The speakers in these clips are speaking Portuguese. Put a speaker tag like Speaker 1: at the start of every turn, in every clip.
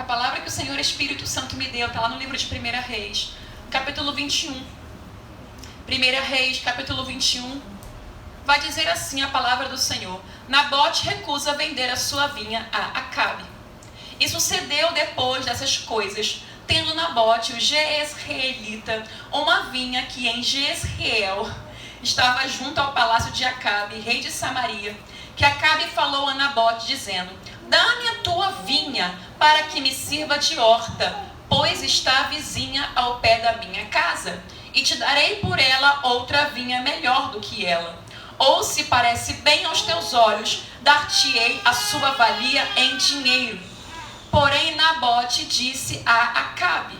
Speaker 1: palavra que o Senhor Espírito Santo me deu está lá no livro de 1 Reis, capítulo 21. 1 Reis, capítulo 21, vai dizer assim a palavra do Senhor: Nabote recusa vender a sua vinha a Acabe. E sucedeu depois dessas coisas, tendo Nabote, o Jezreelita, uma vinha que em Jezreel estava junto ao palácio de Acabe, rei de Samaria, que Acabe falou a Nabote, dizendo: dá-me a tua vinha, para que me sirva de horta, pois está vizinha ao pé da minha casa, e te darei por ela outra vinha melhor do que ela. Ou se parece bem aos teus olhos, dar-te-ei a sua valia em dinheiro. Porém Nabote disse a Acabe: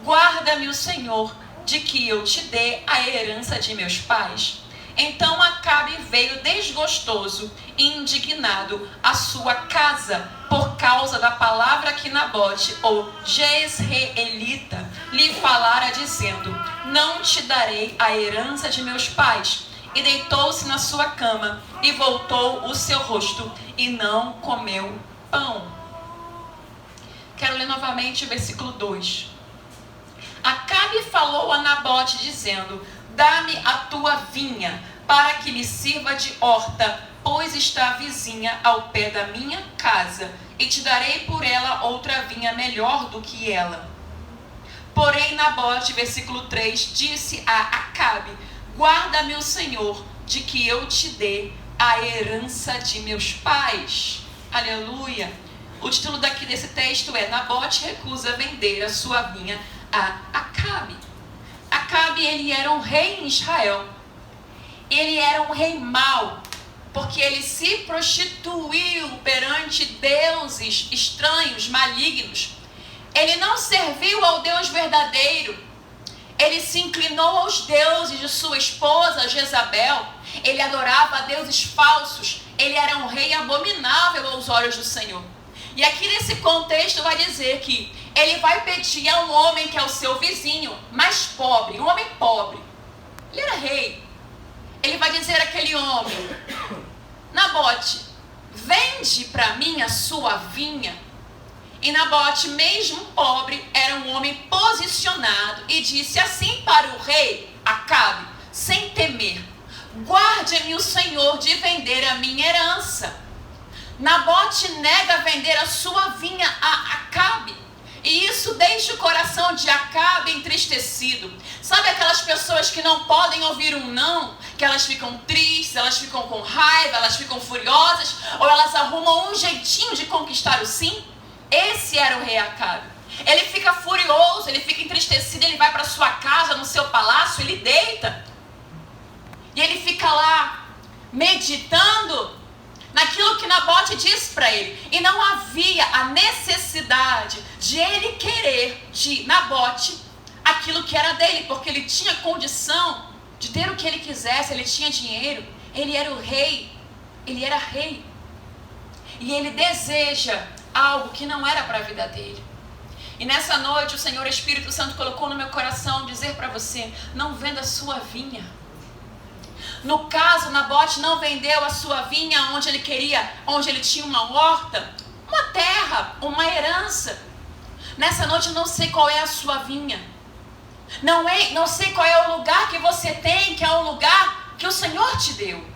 Speaker 1: guarda-me o Senhor, de que eu te dê a herança de meus pais. Então Acabe veio desgostoso e indignado à sua casa por causa da palavra que Nabote, ou Jezreelita, lhe falara, dizendo: não te darei a herança de meus pais. E deitou-se na sua cama e voltou o seu rosto e não comeu pão. Quero ler novamente o versículo 2. Acabe falou a Nabote, dizendo: dá-me a tua vinha, para que me sirva de horta, pois está vizinha ao pé da minha casa, e te darei por ela outra vinha melhor do que ela. Porém Nabote, versículo 3, disse a Acabe: guarda-me o Senhor, de que eu te dê a herança de meus pais. Aleluia. O título desse texto é: Nabote recusa vender a sua vinha a Acabe. Acabe, ele era um rei em Israel. Ele era um rei mau, porque ele se prostituiu perante deuses estranhos, malignos. Ele não serviu ao Deus verdadeiro. Ele se inclinou aos deuses de sua esposa Jezabel. Ele adorava a deuses falsos. Ele era um rei abominável aos olhos do Senhor. E aqui nesse contexto vai dizer que ele vai pedir a um homem que é o seu vizinho, mais pobre, um homem pobre. Ele era rei. Ele vai dizer àquele homem: Nabote, vende para mim a sua vinha. E Nabote, mesmo pobre, era um homem posicionado e disse assim para o rei Acabe, sem temer: guarde-me o Senhor de vender a minha herança. Nabote nega vender a sua vinha a Acabe. E isso deixa o coração de Acabe entristecido. Sabe aquelas pessoas que não podem ouvir um não? Que elas ficam tristes, elas ficam com raiva, elas ficam furiosas, ou elas arrumam um jeitinho de conquistar o sim? Esse era o rei Acabe. Ele fica furioso, ele fica entristecido, ele vai para sua casa, no seu palácio, ele deita. E ele fica lá, meditando naquilo que Nabote disse para ele. E não havia a necessidade de ele querer de Nabote aquilo que era dele, porque ele tinha condição de ter o que ele quisesse, ele tinha dinheiro, ele era o rei, ele era rei. E ele deseja algo que não era para a vida dele. E nessa noite o Senhor Espírito Santo colocou no meu coração dizer para você: não venda a sua vinha. No caso, Nabote não vendeu a sua vinha onde ele queria, onde ele tinha uma horta, uma terra, uma herança. Nessa noite eu não sei qual é a sua vinha. Não sei qual é o lugar que você tem, que é o lugar que o Senhor te deu.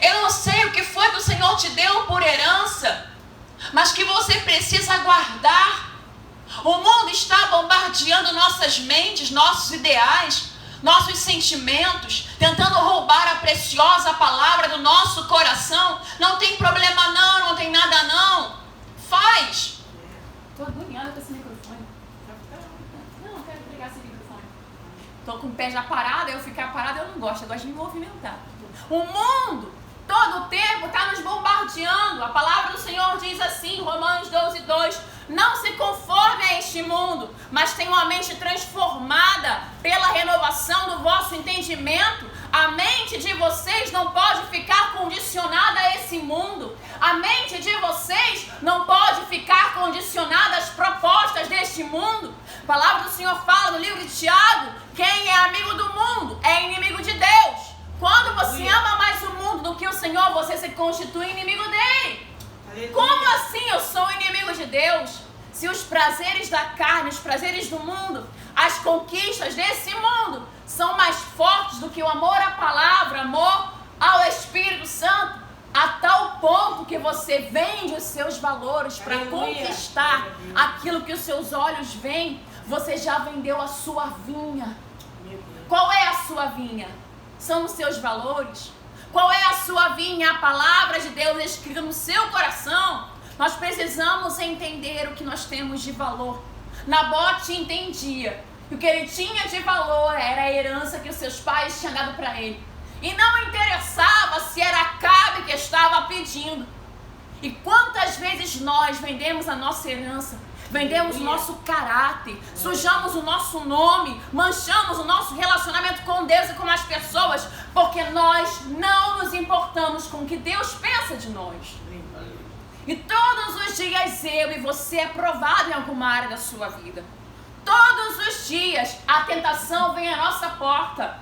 Speaker 1: Eu não sei o que foi que o Senhor te deu por herança, mas que você precisa guardar. O mundo está bombardeando nossas mentes, nossos ideais, nossos sentimentos, tentando roubar a preciosa palavra do nosso coração. Não tem problema não, não tem nada não. Faz. Estou agoniada com esse microfone. Não quero pegar esse microfone. Estou com o pé já parado, eu ficar parada eu não gosto, eu gosto de me movimentar. O mundo todo o tempo está nos bombardeando. A palavra do Senhor diz assim, Romanos 12:2: não se conforme a este mundo, mas tenham a mente transformada pela renovação do vosso entendimento. A mente de vocês não pode ficar condicionada a esse mundo. A mente de vocês não pode ficar condicionada às propostas deste mundo. A palavra do Senhor fala no livro de Tiago: quem é amigo do mundo é inimigo de Deus. Quando você ama mais o mundo do que o Senhor, você se constitui inimigo dele. Como assim eu sou inimigo de Deus?
Speaker 2: se os prazeres da carne, os prazeres do mundo, as conquistas desse mundo são mais fortes do que o amor à palavra, amor ao Espírito Santo, a tal ponto que você vende os seus valores para conquistar aquilo que os seus olhos veem, você já vendeu a sua vinha. Qual é a sua vinha? São os seus valores? Qual é a sua vinha? A palavra de Deus escrita no seu coração. Nós precisamos entender o que nós temos de valor. Nabote entendia que o que ele tinha de valor era a herança que os seus pais tinham dado para ele. E não interessava se era Acabe que estava pedindo. E quantas vezes nós vendemos a nossa herança, vendemos o nosso caráter, sujamos o nosso nome, manchamos o nosso relacionamento com Deus e com as pessoas, porque nós não nos importamos com o que Deus pensa de nós. E todos os dias eu e você é provado em alguma área da sua vida. Todos os dias a tentação vem à nossa porta.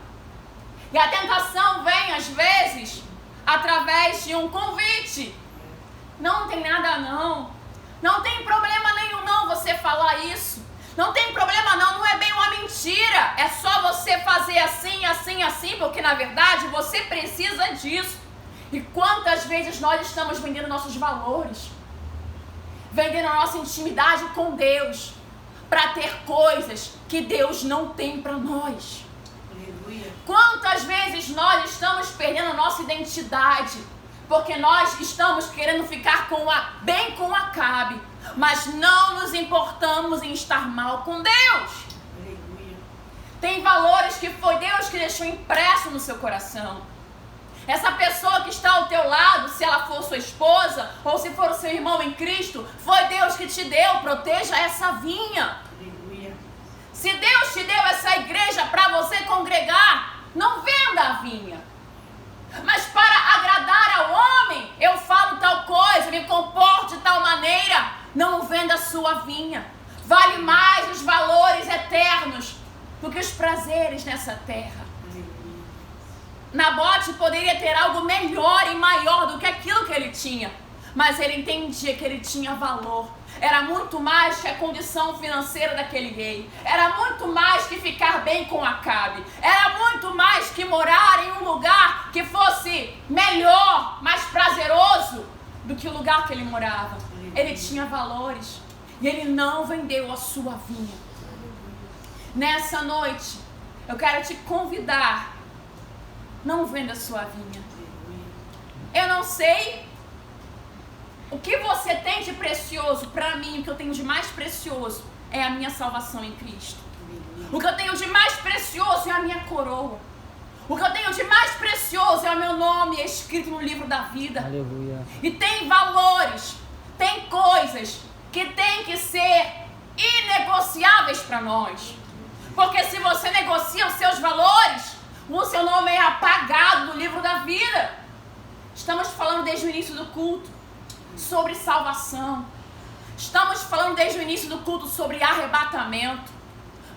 Speaker 2: E a tentação vem, às vezes, através de um convite. Não tem nada não. Não tem problema nenhum não você falar isso. Não tem problema não é bem uma mentira. É só você fazer assim, assim, assim, porque na verdade você precisa disso. E quantas vezes nós estamos vendendo nossos valores, vendendo a nossa intimidade com Deus, para ter coisas que Deus não tem para nós. Quantas vezes nós estamos perdendo a nossa identidade, porque nós estamos querendo ficar bem com Acabe, mas não nos importamos em estar mal com Deus. Tem valores que foi Deus que deixou impresso no seu coração. Essa pessoa que está ao teu lado, se ela for sua esposa ou se for o seu irmão em Cristo, foi Deus que te deu. Proteja essa vinha. Se Deus te deu essa igreja para você congregar, não venda a vinha. Mas para agradar ao homem, eu falo tal coisa, me comporto de tal maneira. Não venda a sua vinha. Vale mais os valores eternos do que os prazeres nessa terra. Nabote poderia ter algo melhor e maior do que aquilo que ele tinha, mas ele entendia que ele tinha valor. Era muito mais que a condição financeira daquele rei. Era muito mais que ficar bem com Acabe. Era muito mais que morar em um lugar que fosse melhor, mais prazeroso do que o lugar que ele morava. Ele tinha valores e ele não vendeu a sua vinha. Nessa noite, eu quero te convidar. Não venda a sua vinha. Eu não sei o que você tem de precioso. Para mim, o que eu tenho de mais precioso é a minha salvação em Cristo. O que eu tenho de mais precioso é a minha coroa. O que eu tenho de mais precioso é o meu nome escrito no livro da vida.
Speaker 3: Aleluia.
Speaker 2: E tem valores, tem coisas que tem que ser inegociáveis para nós. Porque se você negocia os seus valores, o seu nome é apagado do livro da vida. Estamos falando desde o início do culto sobre salvação. Estamos falando desde o início do culto sobre arrebatamento.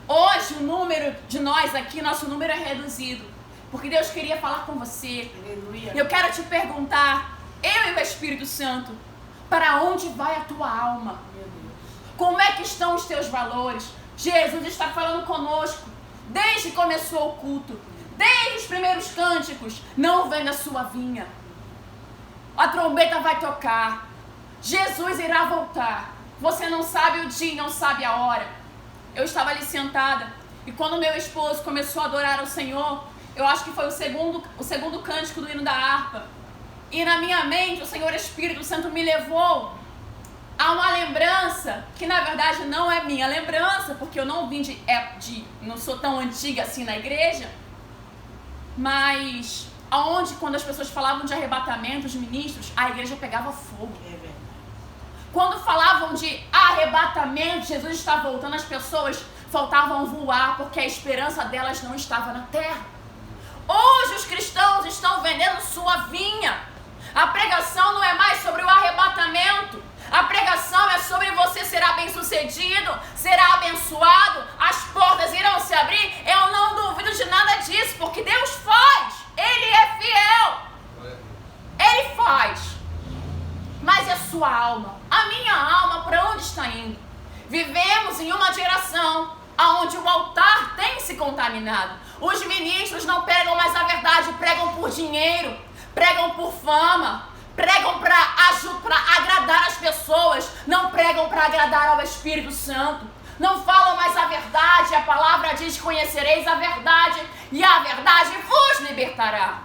Speaker 2: Hoje o número de nós aqui, nosso número é reduzido, porque Deus queria falar com você. Aleluia. Eu quero te perguntar, eu e o Espírito Santo, para onde vai a tua alma? Como é que estão os teus valores? Jesus está falando conosco desde que começou o culto. Desde os primeiros cânticos, não venda a sua vinha. A trombeta vai tocar. Jesus irá voltar. Você não sabe o dia, não sabe a hora. Eu estava ali sentada e quando meu esposo começou a adorar ao Senhor, eu acho que foi o segundo cântico do hino da harpa. E na minha mente, o Senhor Espírito Santo me levou a uma lembrança que na verdade não é minha lembrança, porque eu não vim não sou tão antiga assim na igreja. Mas aonde quando as pessoas falavam de arrebatamento, os ministros, a igreja pegava fogo. Quando falavam de arrebatamento, Jesus está voltando, as pessoas faltavam voar porque a esperança delas não estava na terra. Hoje os cristãos estão vendendo sua vinha. A pregação não é mais sobre o arrebatamento. A pregação é sobre você será bem-sucedido, será abençoado, as portas irão se abrir. Eu não duvido de nada disso, porque Deus faz. Ele é fiel. Ele faz. Mas é a sua alma, a minha alma, para onde está indo? Vivemos em uma geração onde o altar tem se contaminado. Os ministros não pregam mais a verdade, pregam por dinheiro, pregam por fama, pregam para agradar as pessoas, não pregam para agradar ao Espírito Santo. Não falam mais a verdade, a palavra diz: conhecereis a verdade e a verdade vos libertará.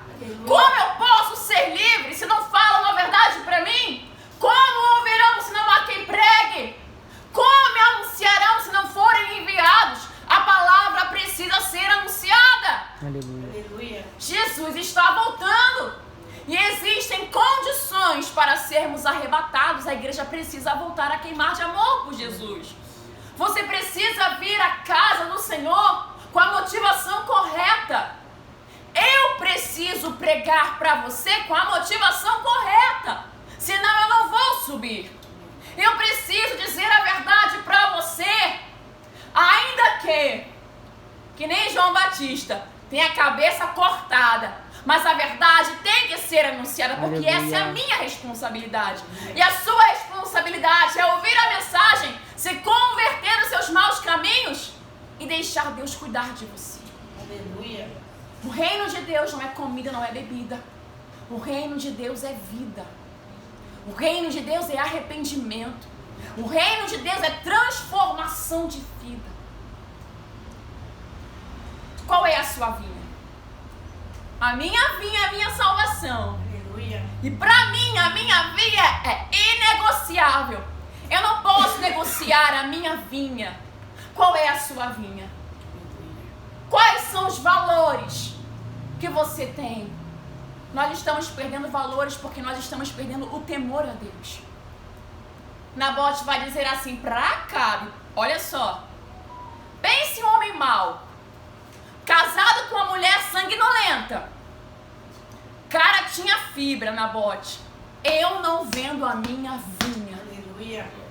Speaker 2: Como eu posso ser livre se não falam a verdade para mim? Como ouvirão se não há quem pregue? Como anunciarão se não forem enviados? A palavra precisa ser anunciada.
Speaker 3: Aleluia.
Speaker 2: Jesus está voltando. E existem condições para sermos arrebatados. A igreja precisa voltar a queimar de amor por Jesus. Você precisa vir à casa do Senhor com a motivação correta. Eu preciso pregar para você com a motivação correta. Senão eu não vou subir. Eu preciso dizer a verdade para você. Ainda que nem João Batista, tem a cabeça cortada. Mas a verdade tem que ser anunciada, porque essa é a minha responsabilidade. E a sua responsabilidade é ouvir a mensagem, se converter dos seus maus caminhos e deixar Deus cuidar de você.
Speaker 3: Aleluia.
Speaker 2: O reino de Deus não é comida, não é bebida. O reino de Deus é vida. O reino de Deus é arrependimento. O reino de Deus é transformação de vida. Qual é a sua vinha? A minha vinha é a minha salvação.
Speaker 3: Aleluia.
Speaker 2: E para mim, a minha vinha é inegociável. Eu não posso negociar a minha vinha. Qual é a sua vinha? Quais são os valores que você tem? Nós estamos perdendo valores porque nós estamos perdendo o temor a Deus. Nabote vai dizer assim para Acabe: olha só, pense um homem mau, casado com uma mulher sanguinolenta. Cara, tinha fibra, Nabote. Eu não vendo a minha vinha.
Speaker 3: Aleluia.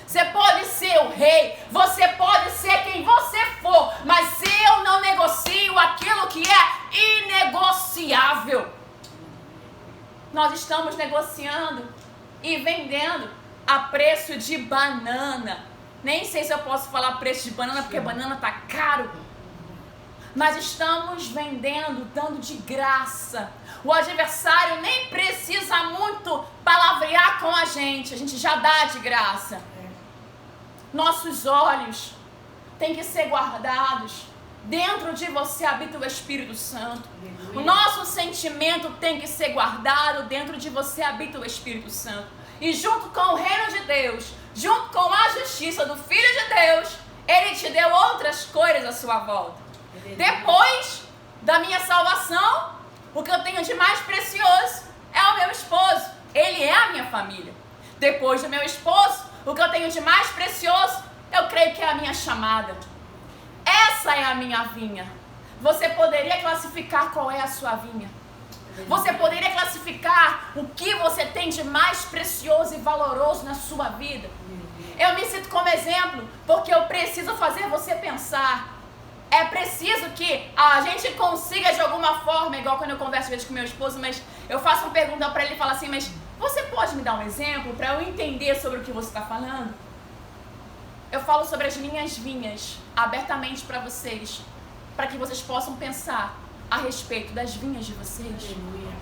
Speaker 2: Você pode ser o rei, você pode ser quem você for, mas se eu não negocio aquilo que é inegociável, nós estamos negociando e vendendo a preço de banana. Nem sei se eu posso falar preço de banana, porque banana tá caro. Mas estamos vendendo, dando de graça. O adversário nem precisa muito palavrear com a gente já dá de graça. Nossos olhos têm que ser guardados. Dentro de você habita o Espírito Santo. O nosso sentimento tem que ser guardado. Dentro de você habita o Espírito Santo. E junto com o reino de Deus, junto com a justiça do Filho de Deus, Ele te deu outras coisas à sua volta. Depois da minha salvação, o que eu tenho de mais precioso é o meu esposo. Ele é a minha família. Depois do meu esposo, o que eu tenho de mais precioso, eu creio que é a minha chamada. Essa é a minha vinha. Você poderia classificar qual é a sua vinha? Você poderia classificar o que você tem de mais precioso e valoroso na sua vida? Eu me cito como exemplo porque eu preciso fazer você pensar. É preciso que a gente consiga de alguma forma, igual quando eu converso às vezes com meu esposo, mas eu faço uma pergunta para ele e falo assim: mas você pode me dar um exemplo para eu entender sobre o que você está falando? Eu falo sobre as minhas vinhas abertamente para vocês, para que vocês possam pensar a respeito das vinhas de vocês.
Speaker 3: Aleluia.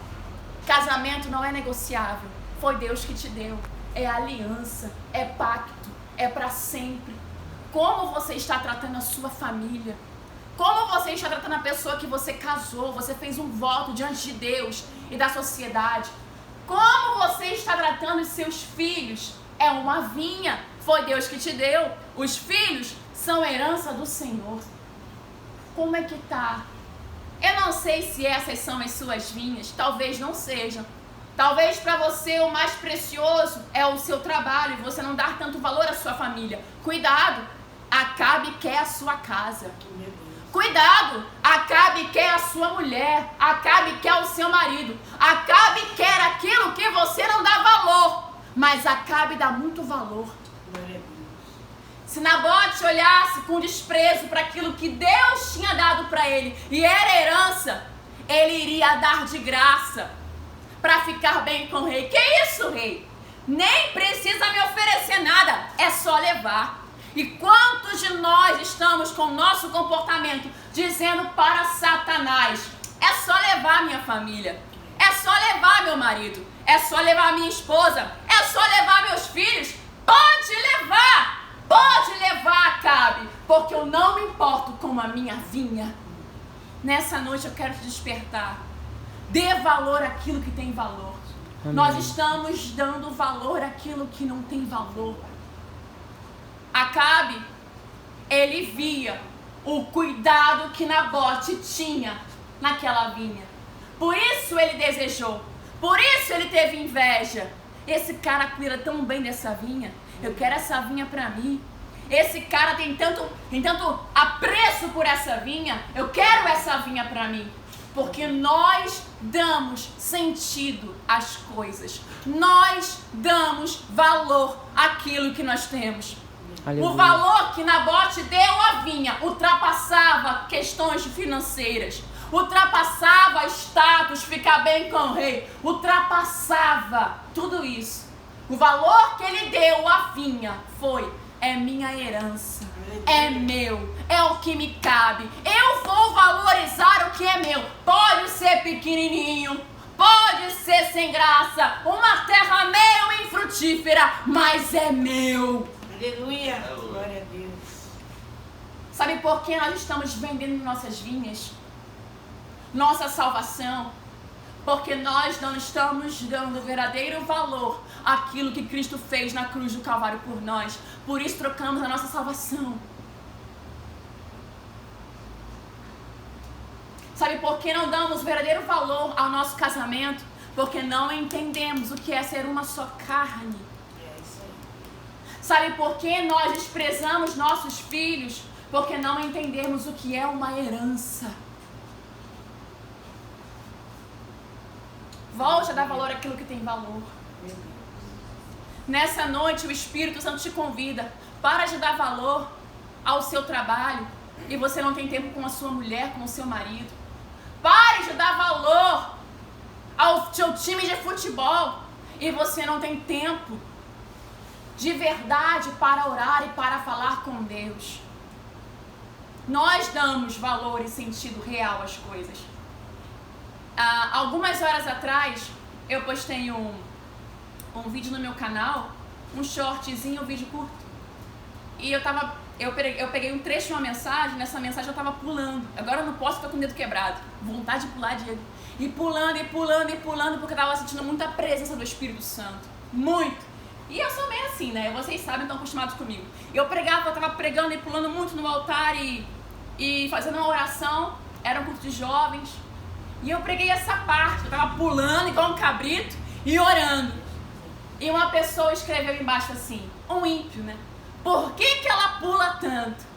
Speaker 2: Casamento não é negociável. Foi Deus que te deu. É aliança, é pacto, é para sempre. Como você está tratando a sua família? Como você está tratando a pessoa que você casou? Você fez um voto diante de Deus e da sociedade. Como você está tratando os seus filhos? É uma vinha. Foi Deus que te deu. Os filhos são herança do Senhor. Como é que tá? Eu não sei se essas são as suas vinhas. Talvez não sejam. Talvez para você o mais precioso é o seu trabalho e você não dar tanto valor à sua família. Cuidado, Acabe quer a sua casa. Cuidado, Acabe quer a sua mulher. Acabe quer o seu marido. Acabe quer aquilo que você não dá valor. Mas Acabe dá muito valor. Se Nabote olhasse com desprezo para aquilo que Deus tinha dado para ele e era herança, ele iria dar de graça para ficar bem com o rei. Que isso, rei? Nem precisa me oferecer nada, é só levar. E quantos de nós estamos com o nosso comportamento dizendo para Satanás: é só levar minha família, é só levar meu marido, é só levar minha esposa, é só levar meus filhos, pode levar, Acabe, porque eu não me importo com a minha vinha. Nessa noite eu quero te despertar. Dê valor àquilo que tem valor.
Speaker 4: Amém.
Speaker 2: Nós estamos dando valor àquilo que não tem valor. Acabe, ele via o cuidado que Nabote tinha naquela vinha. Por isso ele desejou. Por isso ele teve inveja. Esse cara cuida tão bem dessa vinha. Eu quero essa vinha para mim. Esse cara tem tanto apreço por essa vinha. Eu quero essa vinha para mim. Porque nós damos sentido às coisas. Nós damos valor àquilo que nós temos.
Speaker 4: Aleluia.
Speaker 2: O valor que Nabote deu à vinha ultrapassava questões financeiras, ultrapassava status, ficar bem com o rei, ultrapassava tudo isso. O valor que ele deu à vinha foi: é minha herança, é meu, é o que me cabe. Eu vou valorizar o que é meu. Pode ser pequenininho, pode ser sem graça, uma terra meio infrutífera, mas é meu.
Speaker 3: Aleluia. Glória a Deus.
Speaker 2: Sabe por que nós estamos vendendo nossas vinhas? Nossa salvação. Porque nós não estamos dando verdadeiro valor àquilo que Cristo fez na cruz do Calvário por nós. Por isso trocamos a nossa salvação. Sabe por que não damos verdadeiro valor ao nosso casamento? Porque não entendemos o que é ser uma só carne.
Speaker 3: É isso aí.
Speaker 2: Sabe por que nós desprezamos nossos filhos? Porque não entendemos o que é uma herança. Volte a dar valor àquilo que tem valor. Nessa noite o Espírito Santo te convida. Para de dar valor ao seu trabalho e você não tem tempo com a sua mulher, com o seu marido. Pare de dar valor ao seu time de futebol e você não tem tempo de verdade para orar e para falar com Deus. Nós damos valor e sentido real às coisas. Algumas horas atrás eu postei um vídeo no meu canal, um shortzinho, um vídeo curto. E eu peguei um trecho de uma mensagem, nessa mensagem eu tava pulando. Agora eu não posso ficar com o dedo quebrado. Vontade de pular, Diego. E pulando, porque eu tava sentindo muita presença do Espírito Santo. Muito. E eu sou meio assim, né? Vocês sabem, estão acostumados comigo. Eu tava pregando e pulando muito no altar e fazendo uma oração. Era um culto de jovens. E eu preguei essa parte. Eu tava pulando igual um cabrito e orando. E uma pessoa escreveu embaixo assim, um ímpio, né? Por que ela pula tanto?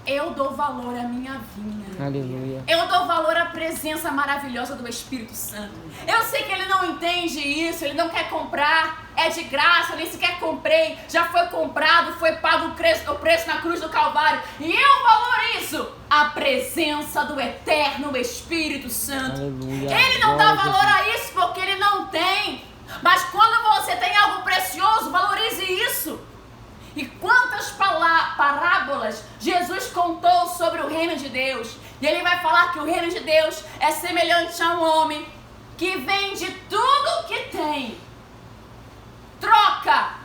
Speaker 2: Eu dou valor à minha vinha.
Speaker 4: Aleluia.
Speaker 2: Eu dou valor à presença maravilhosa do Espírito Santo. Eu sei que ele não entende isso, ele não quer comprar, é de graça, nem sequer comprei, já foi comprado, foi pago o preço na cruz do Calvário. E eu valorizo a presença do eterno Espírito Santo.
Speaker 4: Aleluia.
Speaker 2: Ele não dá
Speaker 4: Glória a
Speaker 2: valor a isso porque ele não tem. Mas quando você tem algo precioso, valorize isso. E quantas parábolas Jesus contou sobre o reino de Deus. E ele vai falar que o reino de Deus é semelhante a um homem que vende tudo que tem, troca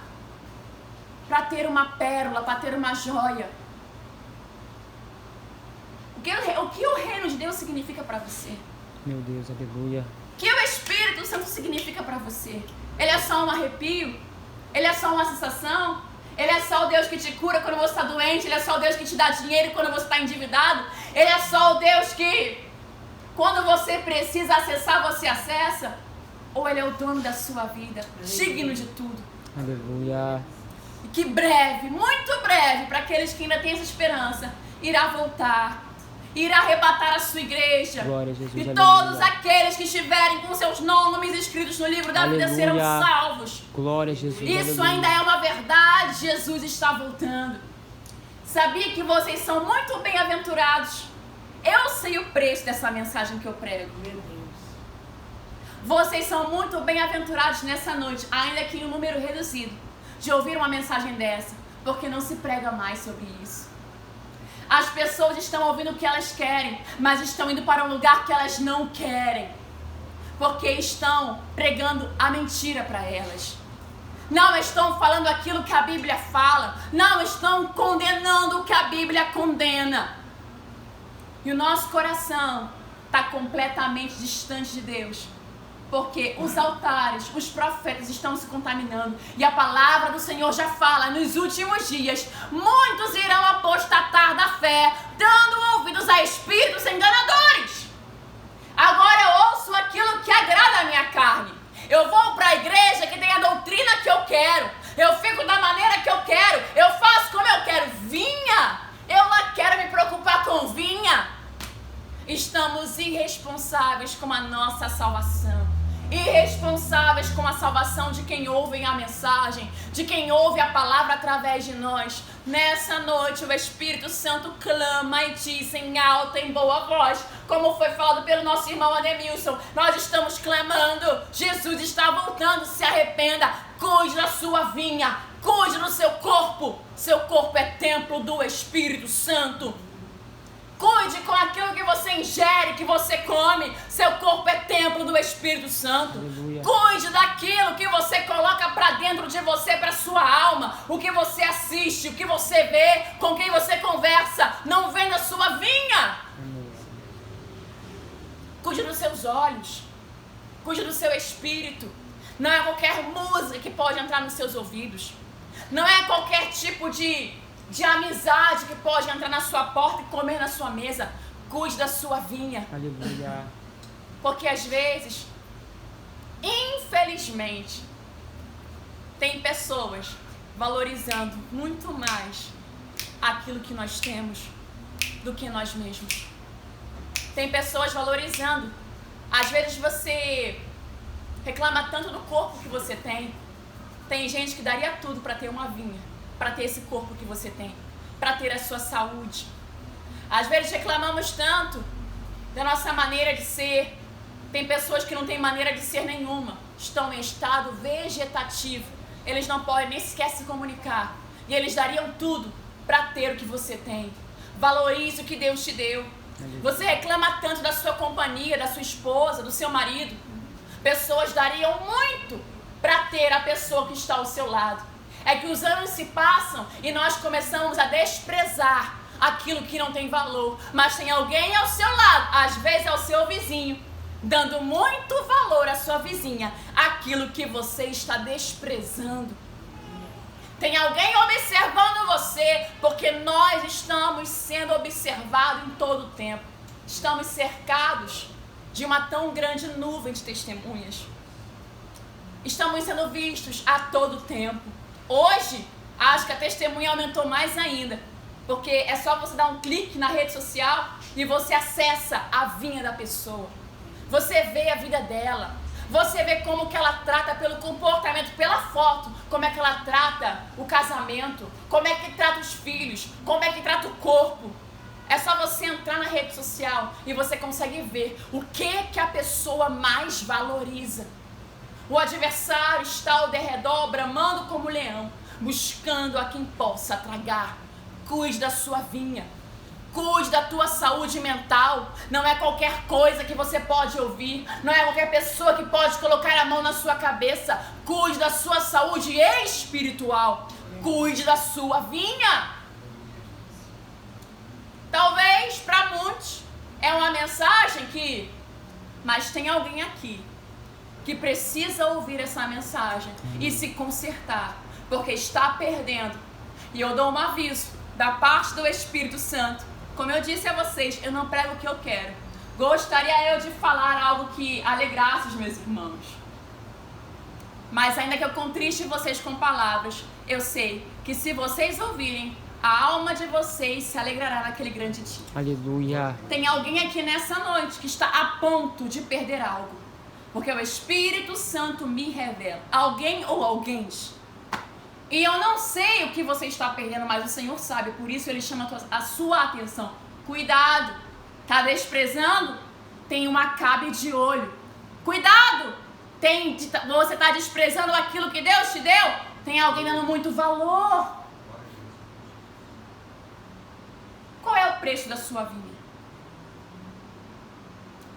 Speaker 2: para ter uma pérola, para ter uma joia. O que o reino de Deus significa para você?
Speaker 4: Meu Deus, aleluia.
Speaker 2: O que o Espírito Santo significa para você? Ele é só um arrepio? Ele é só uma sensação? Ele é só o Deus que te cura quando você está doente? Ele é só o Deus que te dá dinheiro quando você está endividado? Ele é só o Deus que, quando você precisa acessar, você acessa? Ou ele é o dono da sua vida, digno de tudo?
Speaker 4: Aleluia.
Speaker 2: E que breve, muito breve, para aqueles que ainda têm essa esperança, irá voltar, irá arrebatar a sua igreja.
Speaker 4: Glória a Jesus,
Speaker 2: e
Speaker 4: aleluia.
Speaker 2: todos aqueles que estiverem com seus nomes escritos no livro da vida serão
Speaker 4: Aleluia.
Speaker 2: salvos.
Speaker 4: Glória a Jesus,
Speaker 2: Isso
Speaker 4: aleluia.
Speaker 2: ainda é uma verdade. Jesus está voltando. Sabia que vocês são muito bem-aventurados? Eu sei o preço dessa mensagem que eu prego.
Speaker 3: Meu Deus.
Speaker 2: Vocês são muito bem-aventurados nessa noite, ainda que em um número reduzido, de ouvir uma mensagem dessa. porque não se prega mais sobre isso. As pessoas estão ouvindo o que elas querem, mas estão indo para um lugar que elas não querem, porque estão pregando a mentira para elas. Não estão falando aquilo que a Bíblia fala, não estão condenando o que a Bíblia condena. E o nosso coração está completamente distante de Deus, porque os altares, os profetas estão se contaminando. E a palavra do Senhor já fala, nos últimos dias, muitos irão apostatar da fé, dando ouvidos a espíritos enganadores. Agora eu ouço aquilo que agrada a minha carne. Eu vou para a igreja que tem a doutrina que eu quero. Eu fico da maneira que eu quero. Eu faço como eu quero. Vinha! Eu não quero me preocupar com vinha. Estamos irresponsáveis com a nossa salvação. Irresponsáveis com a salvação de quem ouve a mensagem, de quem ouve a palavra através de nós. Nessa noite o Espírito Santo clama e diz em alta, em boa voz, como foi falado pelo nosso irmão Ademilson. Nós estamos clamando, Jesus está voltando, se arrependa, cuide da sua vinha, cuide do seu corpo. Seu corpo é templo do Espírito Santo. Cuide com aquilo que você ingere, que você come. Seu corpo é templo do Espírito Santo.
Speaker 4: Aleluia.
Speaker 2: Cuide daquilo que você coloca para dentro de você, para sua alma. O que você assiste, o que você vê, com quem você conversa. Não vem da sua vinha. Cuide dos seus olhos. Cuide do seu espírito. Não é qualquer música que pode entrar nos seus ouvidos. Não é qualquer tipo de amizade que pode entrar na sua porta e comer na sua mesa. Cuide da sua vinha.
Speaker 4: Aleluia.
Speaker 2: Porque às vezes, infelizmente, tem pessoas valorizando muito mais aquilo que nós temos do que nós mesmos. Tem pessoas valorizando. Às vezes você reclama tanto do corpo que você tem. Tem gente que daria tudo para ter uma vinha, para ter esse corpo que você tem, para ter a sua saúde. Às vezes reclamamos tanto da nossa maneira de ser. Tem pessoas que não têm maneira de ser nenhuma, estão em estado vegetativo, eles não podem nem sequer se comunicar, e eles dariam tudo para ter o que você tem. Valorize o que Deus te deu. Você reclama tanto da sua companhia, da sua esposa, do seu marido. Pessoas dariam muito para ter a pessoa que está ao seu lado. É que os anos se passam e nós começamos a desprezar aquilo que não tem valor. Mas tem alguém ao seu lado, às vezes é o seu vizinho, dando muito valor à sua vizinha, aquilo que você está desprezando. Tem alguém observando você, porque nós estamos sendo observados em todo o tempo. Estamos cercados de uma tão grande nuvem de testemunhas. Estamos sendo vistos a todo tempo. Hoje, acho que a testemunha aumentou mais ainda, porque é só você dar um clique na rede social e você acessa a vinha da pessoa. Você vê a vida dela, você vê como que ela trata pelo comportamento, pela foto, como é que ela trata o casamento, como é que trata os filhos, como é que trata o corpo. É só você entrar na rede social e você consegue ver o que a pessoa mais valoriza. O adversário está ao derredor, bramando como leão, buscando a quem possa tragar. Cuide da sua vinha. Cuide da tua saúde mental. Não é qualquer coisa que você pode ouvir. Não é qualquer pessoa que pode colocar a mão na sua cabeça. Cuide da sua saúde espiritual. Cuide da sua vinha. Talvez para muitos é uma mensagem que... Mas tem alguém aqui que precisa ouvir essa mensagem e se consertar, porque está perdendo. E eu dou um aviso da parte do Espírito Santo. Como eu disse a vocês, eu não prego o que eu quero. Gostaria eu de falar algo que alegrasse os meus irmãos. Mas ainda que eu contriste vocês com palavras, eu sei que se vocês ouvirem, a alma de vocês se alegrará naquele grande dia.
Speaker 4: Aleluia.
Speaker 2: Tem alguém aqui nessa noite que está a ponto de perder algo, porque o Espírito Santo me revela. Alguém ou alguém. E eu não sei o que você está perdendo, mas o Senhor sabe. Por isso Ele chama a sua atenção. Cuidado. Está desprezando? Tem uma cabe de olho. Cuidado. Você está desprezando aquilo que Deus te deu? Tem alguém dando muito valor. preço da sua vinha?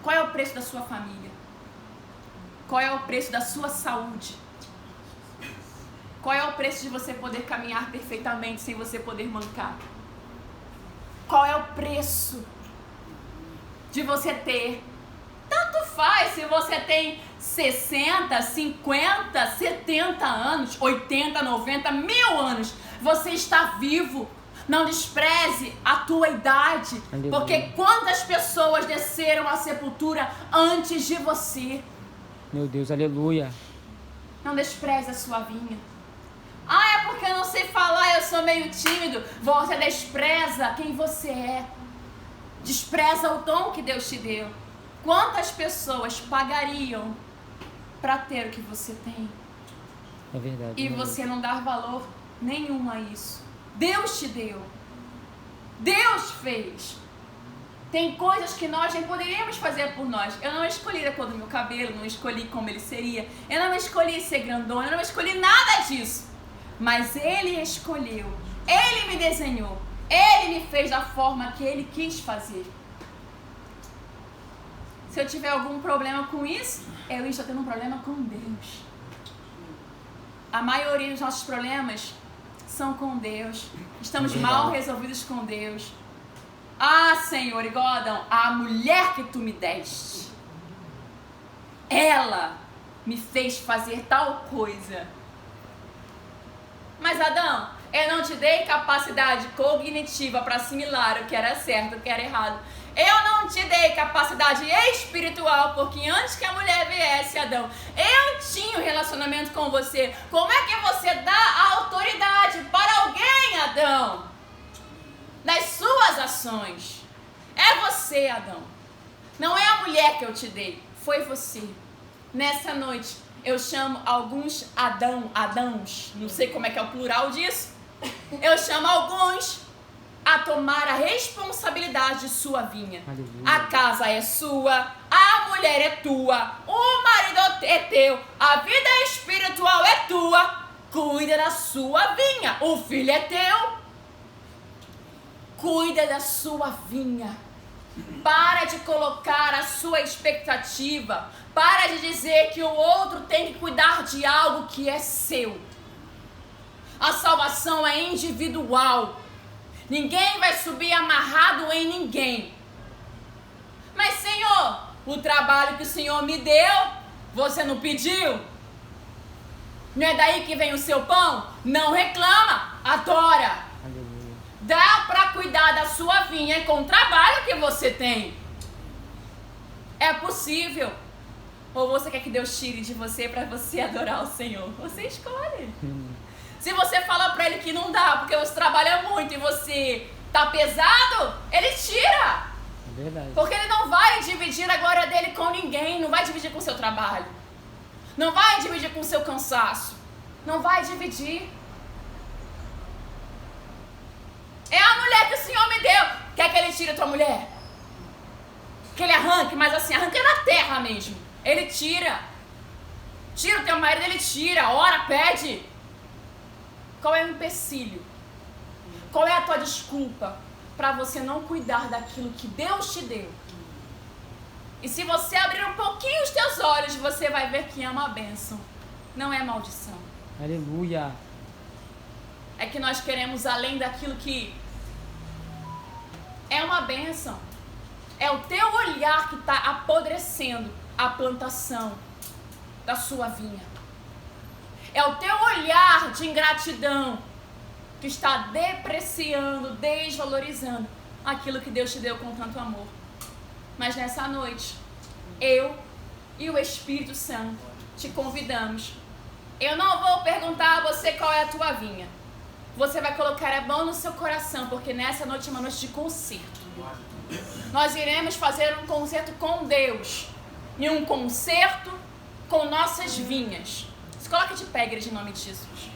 Speaker 2: Qual é o preço da sua família? Qual é o preço da sua saúde? Qual é o preço de você poder caminhar perfeitamente sem você poder mancar? Qual é o preço de você ter? Tanto faz se você tem 60, 50, 70 anos, 80, 90, 1000 anos. Você está vivo. Não despreze a tua idade.
Speaker 4: Aleluia.
Speaker 2: Porque quantas pessoas desceram à sepultura antes de você?
Speaker 4: Meu Deus, aleluia.
Speaker 2: Não despreze a sua vinha. Ah, é porque eu não sei falar, eu sou meio tímido. Você despreza quem você é. Despreza o dom que Deus te deu. Quantas pessoas pagariam para ter o que você tem?
Speaker 4: É verdade.
Speaker 2: E
Speaker 4: meu
Speaker 2: você
Speaker 4: Deus.
Speaker 2: não dar valor nenhum a isso. Deus te deu. Deus fez. Tem coisas que nós nem poderíamos fazer por nós. Eu não escolhi a cor do meu cabelo, não escolhi como ele seria. Eu não escolhi ser grandona, eu não escolhi nada disso. Mas Ele escolheu. Ele me desenhou. Ele me fez da forma que Ele quis fazer. Se eu tiver algum problema com isso, eu estou tendo um problema com Deus. A maioria dos nossos problemas são com Deus. Estamos mal resolvidos com Deus. Ah, Senhor, igual Adão, a mulher que tu me deste, ela me fez fazer tal coisa. Mas Adão, eu não te dei capacidade cognitiva para assimilar o que era certo e o que era errado. Eu não te dei capacidade espiritual, porque antes que a mulher viesse, Adão, eu tinha um relacionamento com você. Como é que você dá a autoridade para alguém, Adão? Das suas ações. É você, Adão. Não é a mulher que eu te dei, foi você. Nessa noite, eu chamo alguns Adãos, não sei como é que é o plural disso. Eu chamo alguns a tomar a responsabilidade de sua vinha.
Speaker 4: Aleluia.
Speaker 2: A casa é sua, a mulher é tua, o marido é teu, a vida espiritual é tua. Cuida da sua vinha. O filho é teu. Cuida da sua vinha. Para de colocar a sua expectativa. Para de dizer que o outro tem que cuidar de algo que é seu. A salvação é individual. Ninguém vai subir amarrado em ninguém. Mas, Senhor, o trabalho que o Senhor me deu, você não pediu? Não é daí que vem o seu pão? Não reclama, adora.
Speaker 4: Aleluia.
Speaker 2: Dá para cuidar da sua vinha com o trabalho que você tem. É possível. Ou você quer que Deus tire de você para você adorar o Senhor? Você escolhe. Se você fala para Ele que não dá, porque você trabalha muito e você tá pesado, Ele tira.
Speaker 4: É verdade.
Speaker 2: Porque Ele não vai dividir a glória dEle com ninguém. Não vai dividir com o seu trabalho. Não vai dividir com o seu cansaço. Não vai dividir. É a mulher que o Senhor me deu. Quer que Ele tire a tua mulher? Que Ele arranque, mas assim, arranca na terra mesmo. Ele tira. Tira o teu marido, Ele tira. Ora, pede. Qual é o empecilho? Qual é a tua desculpa para você não cuidar daquilo que Deus te deu? E se você abrir um pouquinho os teus olhos, você vai ver que é uma bênção. Não é maldição.
Speaker 4: Aleluia.
Speaker 2: É que nós queremos além daquilo que é uma bênção. É o teu olhar que está apodrecendo a plantação da sua vinha. É o teu olhar de ingratidão que está depreciando, desvalorizando aquilo que Deus te deu com tanto amor. Mas nessa noite, eu e o Espírito Santo te convidamos. Eu não vou perguntar a você qual é a tua vinha. Você vai colocar a mão no seu coração, porque nessa noite é uma noite de concerto. Nós iremos fazer um concerto com Deus. E um concerto com nossas vinhas. Se coloque de pé, igreja, em nome de Jesus.